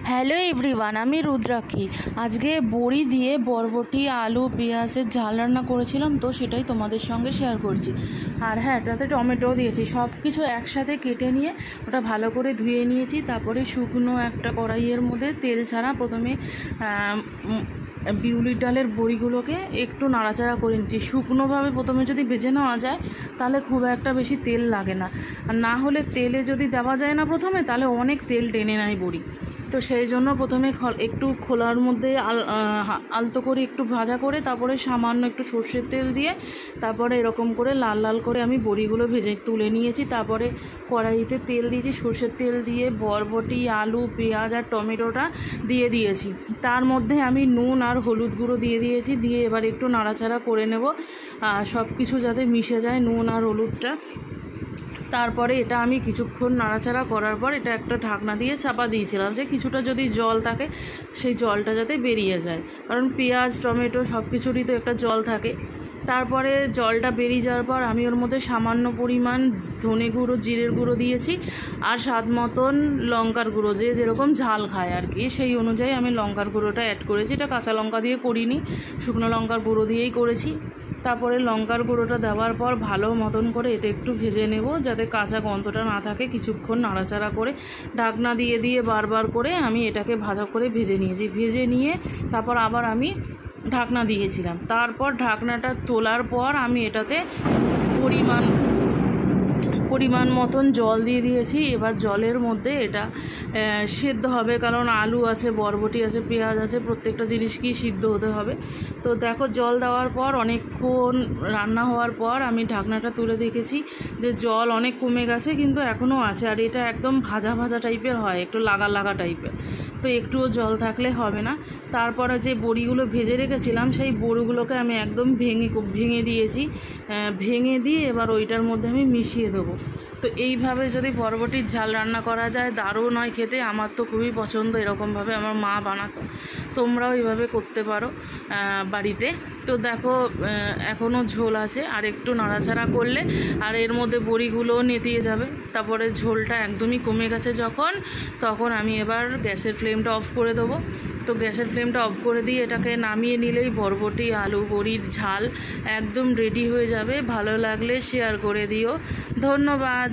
Hello everyone, আমি রুদ্রাক্ষী। আজকে বড়ি দিয়ে বরবটি, আলু, পেঁয়াজের ঝাল রান্না করেছিলাম, তো সেটাই তোমাদের সঙ্গে শেয়ার করছি। আর হ্যাঁ, তাতে টমেটোও দিয়েছি। সব কিছু একসাথে কেটে নিয়ে ওটা ভালো করে ধুয়ে নিয়েছি। তারপরে শুকনো একটা কড়াইয়ের মধ্যে তেল ছাড়া প্রথমে বিউলির ডালের বড়িগুলোকে একটু নাড়াচাড়া করে নিচ্ছি। শুকনোভাবে প্রথমে যদি ভেজে নেওয়া যায় তাহলে খুব একটা বেশি তেল লাগে না, আর না হলে তেলে যদি দেওয়া যায় না প্রথমে, তাহলে অনেক তেল টেনে নেয় বড়ি। তো সেই জন্য প্রথমে একটু খোলার মধ্যে আলতো করে একটু ভাজা করে তারপরে সামান্য একটু সর্ষের তেল দিয়ে তারপরে এরকম করে লাল লাল করে আমি বড়িগুলো ভেজে তুলে নিয়েছি। তারপরে কড়াইতে তেল দিয়েছি, সর্ষের তেল দিয়ে বরবটি, আলু, পেঁয়াজ আর টমেটোটা দিয়ে দিয়েছি। তার মধ্যে আমি নুন আর হলুদ গুঁড়ো দিয়ে দিয়েছি। দিয়ে এবার একটু নাড়াচাড়া করে নেব, সব কিছু যাতে মিশে যায় নুন আর হলুদটা। তারপরে এটা আমি কিছুক্ষণ নাড়াচাড়া করার পর এটা একটা ঢাকনা দিয়ে চাপা দিয়েছিলাম, যে কিছুটা যদি জল থাকে সেই জলটা যাতে বেরিয়ে যায়, কারণ পেঁয়াজ, টমেটো সব কিছুরই তো একটা জল থাকে। তারপরে জলটা বেরিয়ে যাওয়ার পর আমি ওর মধ্যে সামান্য পরিমাণ ধনে গুঁড়ো, জিরের গুঁড়ো দিয়েছি, আর স্বাদ মতন লঙ্কার গুঁড়ো, যে যেরকম ঝাল খায় আর কি সেই অনুযায়ী আমি লঙ্কার গুঁড়োটা অ্যাড করেছি। এটা কাঁচা লঙ্কা দিয়ে করিনি, শুকনো লঙ্কার গুঁড়ো দিয়েই করেছি। তারপরে লঙ্কার গুঁড়োটা দেওয়ার পর ভালো মতন করে এটা একটু ভেজে নেব, যাতে কাঁচা গন্ধটা না থাকে। কিছুক্ষণ নাড়াচাড়া করে ঢাকনা দিয়ে দিয়ে বারবার করে আমি এটাকে ভাজা করে ভেজে নিয়েছি। ভেজে নিয়ে তারপর আবার আমি ঢাকনা দিয়েছিলাম। তারপর ঢাকনাটা তোলার পর আমি এটাতে পরিমাণ মতন জল দিয়ে দিয়েছি। এবার জলের মধ্যে এটা সিদ্ধ হবে, কারণ আলু আছে, বরবটি আছে, পেঁয়াজ আছে, প্রত্যেকটা জিনিসকেই সিদ্ধ হতে হবে। তো দেখো, জল দেওয়ার পর অনেকক্ষণ রান্না হওয়ার পর আমি ঢাকনাটা তুলে দেখেছি যে জল অনেক কমে গেছে, কিন্তু এখনও আছে। আর এটা একদম ভাজা ভাজা টাইপের হয়, একটু লাগা লাগা টাইপের, তো একটুও জল থাকলে হবে না। তারপরে যে বড়িগুলো ভেজে রেখেছিলাম সেই বড়িগুলোকে আমি একদম ভেঙে দিয়েছি। ভেঙে দিয়ে এবার ওইটার মধ্যে আমি মিশিয়ে দেবো। তো এইভাবে যদি বরবটির ঝাল রান্না করা যায়, দারুণ হয় খেতে। আমার তো খুবই পছন্দ, এরকমভাবে আমার মা বানাতো। তোমরাও এইভাবে করতে পারো বাড়িতে। তো দেখো, এখনও ঝোল আছে, আর একটু নাড়াচাড়া করলে আর এর মধ্যে বড়িগুলোও নেতিয়ে যাবে। তারপরে ঝোলটা একদমই কমে গেছে যখন, তখন আমি এবার গ্যাসের ফ্লেমটা অফ করে দেবো। তো গ্যাসের ফ্লেমটা অফ করে দিয়ে এটাকে নামিয়ে নিলেই বরবটি, আলু, বড়ির ঝাল একদম রেডি হয়ে যাবে। ভালো লাগলে শেয়ার করে দিও। ধন্যবাদ।